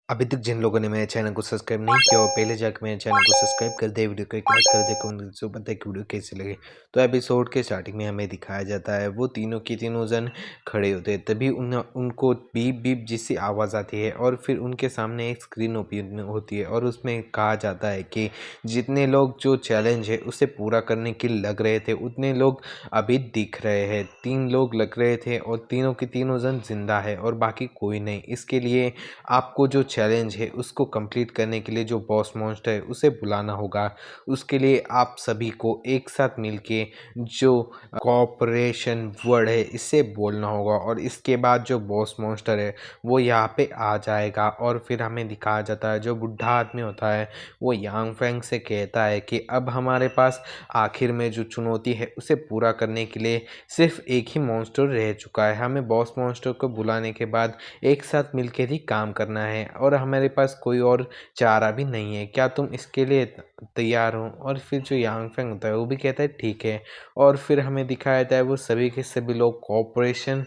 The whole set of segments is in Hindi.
अभी तक जिन लोगों ने मेरे चैनल को सब्सक्राइब नहीं किया हो पहले जाकर मेरे चैनल को सब्सक्राइब कर दे, वीडियो को एक लाइक कर दे, कमेंट से बताए कि वीडियो कैसी लगे। तो एपिसोड के स्टार्टिंग में हमें दिखाया जाता है वो तीनों की तीनों जन खड़े होते हैं, तभी उनको बीप बीप जैसी आवाज़ आती है और फिर उनके सामने एक स्क्रीन ओपन होती है और उसमें कहा जाता है कि जितने लोग जो चैलेंज है उसे पूरा करने के लग रहे थे उतने लोग अभी दिख रहे हैं। 3 लोग लग रहे थे और तीनों की तीनों जन जिंदा है और बाकी कोई नहीं। इसके लिए आपको जो चैलेंज है उसको कंप्लीट करने के लिए जो बॉस मॉन्स्टर है उसे बुलाना होगा। उसके लिए आप सभी को एक साथ मिलके जो कॉपरेशन वर्ड है इसे बोलना होगा और इसके बाद जो बॉस मॉन्स्टर है वो यहाँ पे आ जाएगा। और फिर हमें दिखाया जाता है जो बुढ़ा आदमी होता है वो यांग फैंग से कहता है कि अब हमारे पास आखिर में जो चुनौती है उसे पूरा करने के लिए सिर्फ एक ही मॉन्स्टर रह चुका है। हमें बॉस मॉन्स्टर को बुलाने के बाद एक साथ मिलकर ही काम करना है और हमारे पास कोई और चारा भी नहीं है। क्या तुम इसके लिए तैयार हो? और फिर जो यांग फेंग होता है वो भी कहता है ठीक है। और फिर हमें दिखाया जाता है वो सभी के सभी लोग कोऑपरेशन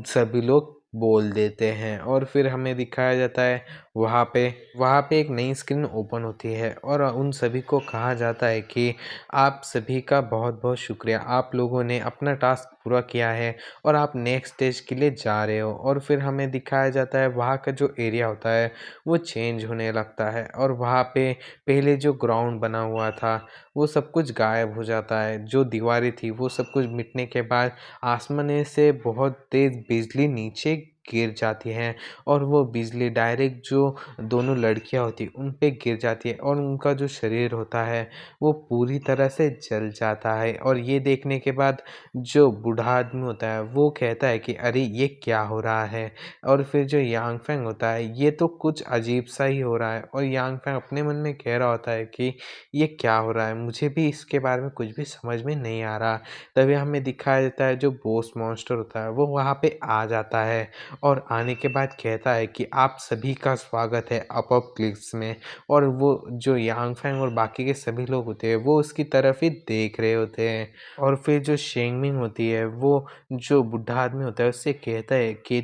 सभी लोग बोल देते हैं और फिर हमें दिखाया जाता है वहाँ पे एक नई स्क्रीन ओपन होती है और उन सभी को कहा जाता है कि आप सभी का बहुत बहुत शुक्रिया, आप लोगों ने अपना टास्क पूरा किया है और आप नेक्स्ट स्टेज के लिए जा रहे हो। और फिर हमें दिखाया जाता है वहाँ का जो एरिया होता है वो चेंज होने लगता है और वहाँ पे पहले जो ग्राउंड बना हुआ था वो सब कुछ गायब हो जाता है। जो दीवारें थी वो सब कुछ मिटने के बाद आसमान से बहुत तेज़ बिजली नीचे गिर जाती है और वो बिजली डायरेक्ट जो दोनों लड़कियां होती उन पे गिर जाती है और उनका जो शरीर होता है वो पूरी तरह से जल जाता है। और ये देखने के बाद जो बूढ़ा आदमी होता है वो कहता है कि अरे ये क्या हो रहा है। और फिर जो यांग फैंग होता है ये तो कुछ अजीब सा ही हो रहा है और यांग फैंग अपने मन में कह रहा होता है कि ये क्या हो रहा है, मुझे भी इसके बारे में कुछ भी समझ में नहीं आ रहा। तभी हमें दिखाया जाता है जो बॉस मॉन्स्टर होता है वो वहाँ पे आ जाता है और आने के बाद कहता है कि आप सभी का स्वागत है अपोकलिप्स में। और वो जो यांग फैंग और बाकी के सभी लोग होते हैं वो उसकी तरफ ही देख रहे होते हैं। और फिर जो शेंगमिंग होती है वो जो बुढ़ा आदमी होता है उससे कहती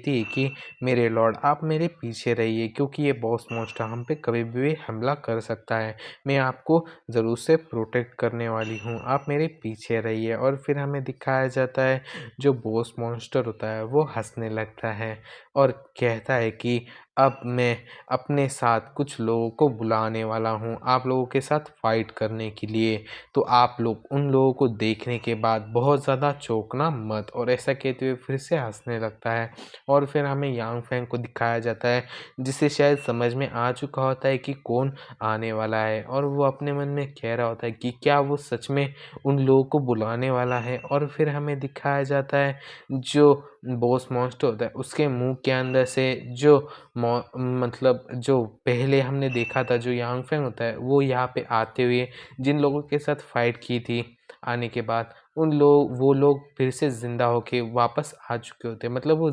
है कि मेरे लॉर्ड आप मेरे पीछे रहिए क्योंकि ये बॉस मॉन्स्टर हम पे कभी भी हमला कर सकता है। मैं आपको ज़रूर से प्रोटेक्ट करने वाली हूँ, आप मेरे पीछे रहिए। और फिर हमें दिखाया जाता है जो बॉस मॉन्स्टर होता है वो हंसने लगता है और कहता है कि अब मैं अपने साथ कुछ लोगों को बुलाने वाला हूँ आप लोगों के साथ फाइट करने के लिए। तो आप लोग उन लोगों को देखने के बाद बहुत ज़्यादा चौंकना मत। और ऐसा कहते हुए फिर से हंसने लगता है और फिर हमें यांग फैंग को दिखाया जाता है जिसे शायद समझ में आ चुका होता है कि कौन आने वाला है और वो अपने मन में कह रहा होता है कि क्या वो सच में उन लोगों को बुलाने वाला है। और फिर हमें दिखाया जाता है जो बॉस मॉन्स्टर होता है उसके मुंह के अंदर से जो मतलब जो पहले हमने देखा था जो यांग फेंग होता है वो यहाँ पे आते हुए जिन लोगों के साथ फाइट की थी आने के बाद वो लोग फिर से जिंदा होके वापस आ चुके होते हैं। मतलब वो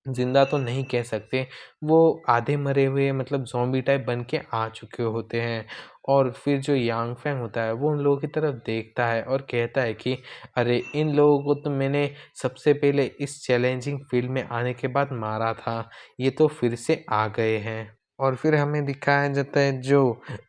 जिंदा तो नहीं कह सकते, वो आधे मरे हुए मतलब ज़ॉम्बी टाइप बन के आ चुके होते हैं। और फिर जो यांग फैंग होता है वो उन लोगों की तरफ देखता है और कहता है कि अरे इन लोगों को तो मैंने सबसे पहले इस चैलेंजिंग फील्ड में आने के बाद मारा था, ये तो फिर से आ गए हैं। और फिर हमें दिखाया जाता है जो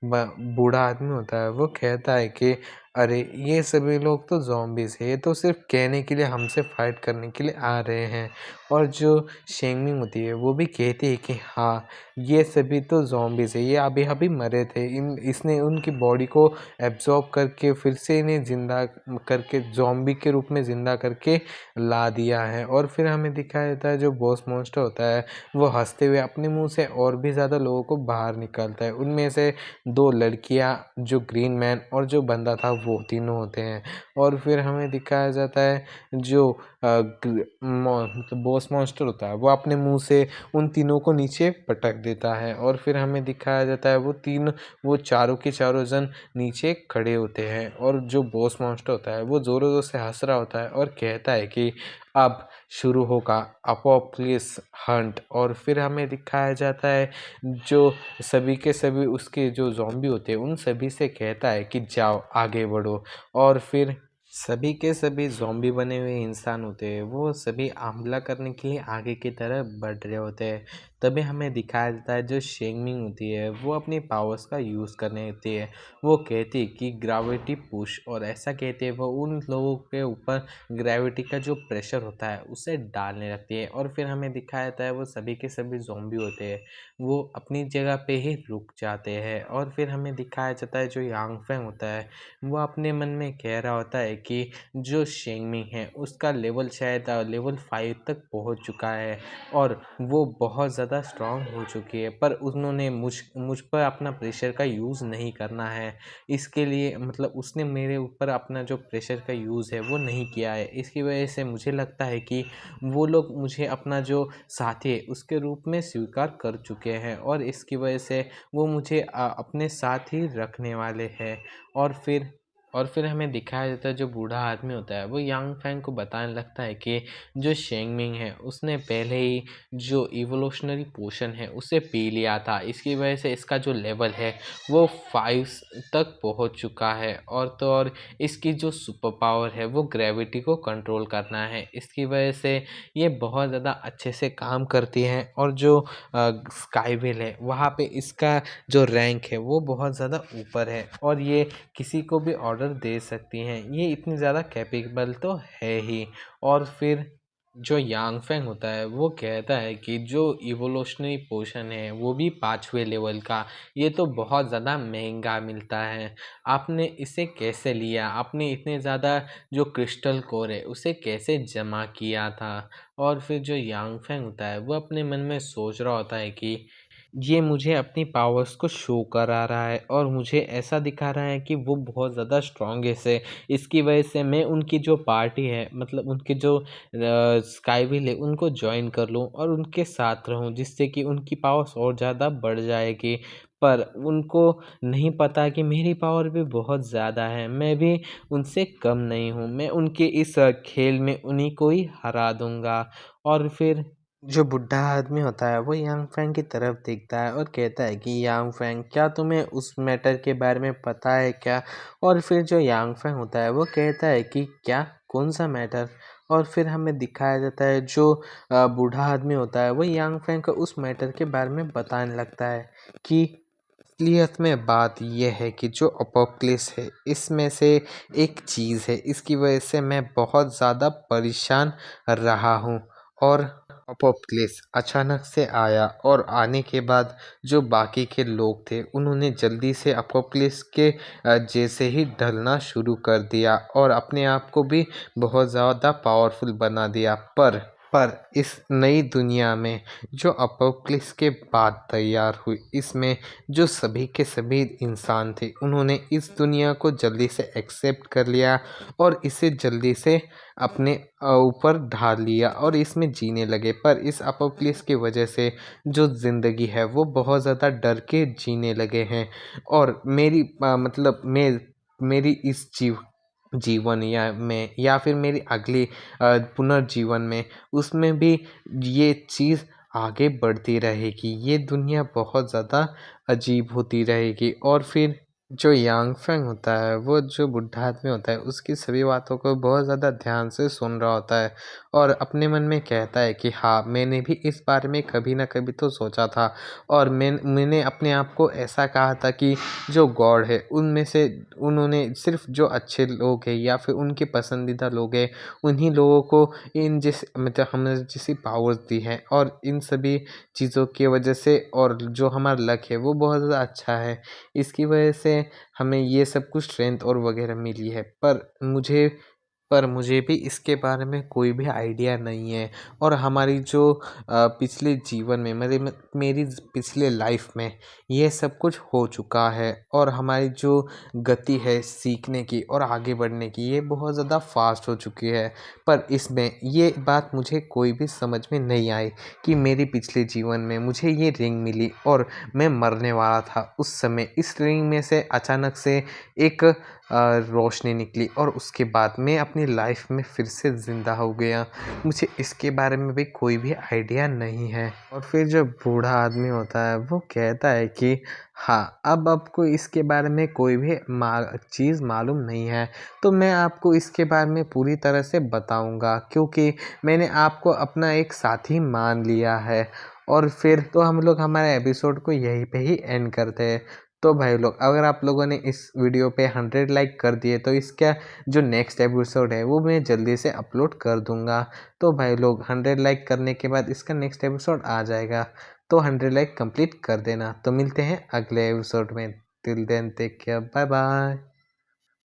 बूढ़ा आदमी होता है वो कहता है कि अरे ये सभी लोग तो ज़ॉम्बीज़ है, ये तो सिर्फ कहने के लिए हमसे फाइट करने के लिए आ रहे हैं। और जो शेंगमिंग होती है वो भी कहती है कि हाँ ये सभी तो ज़ॉम्बीज़ है, ये अभी अभी मरे थे, इन इसने उनकी बॉडी को एब्जॉर्ब करके फिर से इन्हें ज़िंदा करके ज़ॉम्बी के रूप में ज़िंदा करके ला दिया है। और फिर हमें दिखाया जाता है जो बॉस मॉन्स्टर होता है वो हंसते हुए अपने मुंह से और भी ज़्यादा लोगों को बाहर निकालता है। उनमें से 2 लड़कियां जो ग्रीन मैन और जो बंदा था वो तीनों होते हैं। और फिर हमें दिखाया जाता है जो मतलब बॉस मॉन्स्टर होता है वो अपने मुंह से उन तीनों को नीचे पटक देता है। और फिर हमें दिखाया जाता है वो चारों के चारों जन नीचे खड़े होते हैं और जो बॉस मॉन्स्टर होता है वो ज़ोरों ज़ोर से हंस रहा होता है और कहता है कि अब शुरू होगा अपोक्लिप्स हंट। और फिर हमें दिखाया जाता है जो सभी के सभी उसके जो ज़ॉम्बी होते हैं उन सभी से कहता है कि जाओ आगे बढ़ो। और फिर सभी के सभी ज़ॉम्बी बने हुए इंसान होते हैं वो सभी हमला करने के लिए आगे की तरफ बढ़ रहे होते हैं। तभी हमें दिखाया जाता है जो शेंगमिंग होती है वो अपनी पावर्स का यूज़ करने होती है। वो कहती है कि ग्रेविटी पुश, और ऐसा कहती है वो उन लोगों के ऊपर ग्रेविटी का जो प्रेशर होता है उसे डालने लगती है। और फिर हमें दिखाया जाता है वो सभी के सभी ज़ॉम्बी होते हैं, वो अपनी जगह पे ही रुक जाते हैं। और फिर हमें दिखाया जाता है जो यांग फेंग होता है वो अपने मन में कह रहा होता है कि जो शेंगमिंग है उसका लेवल शायद लेवल 5 तक पहुंच चुका है और वो बहुत ज़्यादा स्ट्रांग हो चुकी है, पर उन्होंने मुझ पर अपना प्रेशर का यूज़ नहीं करना है। इसके लिए मतलब उसने मेरे ऊपर अपना जो प्रेशर का यूज़ है वो नहीं किया है। इसकी वजह से मुझे लगता है कि वो लोग मुझे अपना जो साथी है उसके रूप में स्वीकार कर चुके हैं, और इसकी वजह से वो मुझे अपने साथ ही रखने वाले हैं। और फिर हमें दिखाया जाता है जो बूढ़ा आदमी होता है वो यांग फैंग को बताने लगता है कि जो शेंगमिंग है उसने पहले ही जो इवोल्यूशनरी पोशन है उसे पी लिया था। इसकी वजह से इसका जो लेवल है वो 5 तक पहुंच चुका है। और तो और इसकी जो सुपर पावर है वो ग्रेविटी को कंट्रोल करना है। इसकी वजह से ये बहुत ज़्यादा अच्छे से काम करती है। और जो स्काईविल है वहाँ पे इसका जो रैंक है वो बहुत ज़्यादा ऊपर है, और ये किसी को भी ऑर्डर दे सकती हैं। ये इतनी ज़्यादा कैपेबल तो है ही। और फिर जो यांग फेंग होता है वो कहता है कि जो इवोल्यूशनरी पोशन है वो भी 5वें लेवल का, ये तो बहुत ज़्यादा महंगा मिलता है। आपने इसे कैसे लिया? आपने इतने ज़्यादा जो क्रिस्टल कोर है उसे कैसे जमा किया था? और फिर जो यांग फेंग होता है वो अपने मन में सोच रहा होता है कि ये मुझे अपनी पावर्स को शो करा रहा है और मुझे ऐसा दिखा रहा है कि वो बहुत ज़्यादा स्ट्रॉन्गेस्ट है। इसकी वजह से मैं उनकी जो पार्टी है मतलब उनकी जो स्काईविल है उनको जॉइन कर लूँ और उनके साथ रहूँ, जिससे कि उनकी पावर्स और ज़्यादा बढ़ जाएगी। पर उनको नहीं पता कि मेरी पावर भी बहुत ज़्यादा है, मैं भी उनसे कम नहीं हूँ। मैं उनके इस खेल में उन्हीं को ही हरा दूँगा। और फिर जो बुड्ढा आदमी होता है वो यांग फैंग की तरफ देखता है और कहता है कि यांग फैंग, क्या तुम्हें उस मैटर के बारे में पता है क्या? और फिर जो यांग फैंग होता है वो कहता है कि क्या, कौन सा मैटर? और फिर हमें दिखाया जाता है जो बूढ़ा आदमी होता है वो यांग फैंग को उस मैटर के बारे में बताने लगता है कि असलियत में बात यह है कि जो अपोक्लिस है इसमें से एक चीज़ है, इसकी वजह से मैं बहुत ज़्यादा परेशान रहा हूँ। और अपोक्लिस अचानक से आया और आने के बाद जो बाकी के लोग थे उन्होंने जल्दी से अपोक्लिस के जैसे ही ढलना शुरू कर दिया और अपने आप को भी बहुत ज़्यादा पावरफुल बना दिया। पर इस नई दुनिया में जो अपोक्लिस के बाद तैयार हुई, इसमें जो सभी के सभी इंसान थे उन्होंने इस दुनिया को जल्दी से एक्सेप्ट कर लिया और इसे जल्दी से अपने ऊपर ढाल लिया और इसमें जीने लगे। पर इस अपोक्लिस की वजह से जो ज़िंदगी है वो बहुत ज़्यादा डर के जीने लगे हैं। और मेरी मतलब मेरी इस जीवन या फिर मेरी अगली पुनर्जीवन में उसमें भी ये चीज़ आगे बढ़ती रहेगी। ये दुनिया बहुत ज़्यादा अजीब होती रहेगी। और फिर जो यांग फेंग होता है वो जो बुड्ढा आदमी होता है उसकी सभी बातों को बहुत ज़्यादा ध्यान से सुन रहा होता है और अपने मन में कहता है कि हाँ, मैंने भी इस बारे में कभी ना कभी तो सोचा था। और मैंने अपने आप को ऐसा कहा था कि जो गॉड है उनमें से उन्होंने सिर्फ जो अच्छे लोग हैं या फिर उनके पसंदीदा लोग हैं उन्हीं लोगों को इन जिस मतलब हमें जैसी पावर्स दी है, और इन सभी चीज़ों की वजह से और जो हमारा लक है वो बहुत ज़्यादा अच्छा है। इसकी वजह से हमें ये सब कुछ स्ट्रेंथ और वगैरह मिली है। पर मुझे भी इसके बारे में कोई भी आइडिया नहीं है। और हमारी जो पिछले जीवन में मेरी पिछले लाइफ में ये सब कुछ हो चुका है और हमारी जो गति है सीखने की और आगे बढ़ने की ये बहुत ज़्यादा फास्ट हो चुकी है। पर इसमें ये बात मुझे कोई भी समझ में नहीं आई कि मेरी पिछले जीवन में मुझे ये रिंग मिली और मैं मरने वाला था उस समय। इस रिंग में से अचानक से एक रोशनी निकली और उसके बाद मैं अपनी लाइफ में फिर से ज़िंदा हो गया। मुझे इसके बारे में भी कोई भी आइडिया नहीं है। और फिर जो बूढ़ा आदमी होता है वो कहता है कि हाँ, अब आपको इसके बारे में कोई भी चीज़ मालूम नहीं है, तो मैं आपको इसके बारे में पूरी तरह से बताऊंगा, क्योंकि मैंने आपको अपना एक साथी मान लिया है। और फिर तो हम लोग हमारे एपिसोड को यहीं पे ही एंड करते हैं। तो भाई लोग, अगर आप लोगों ने इस वीडियो पे 100 लाइक कर दिए तो इसका जो नेक्स्ट एपिसोड है वो मैं जल्दी से अपलोड कर दूंगा। तो भाई लोग, 100 लाइक करने के बाद इसका नेक्स्ट एपिसोड आ जाएगा। तो 100 लाइक कंप्लीट कर देना। तो मिलते हैं अगले एपिसोड में। Till then take care, bye bye.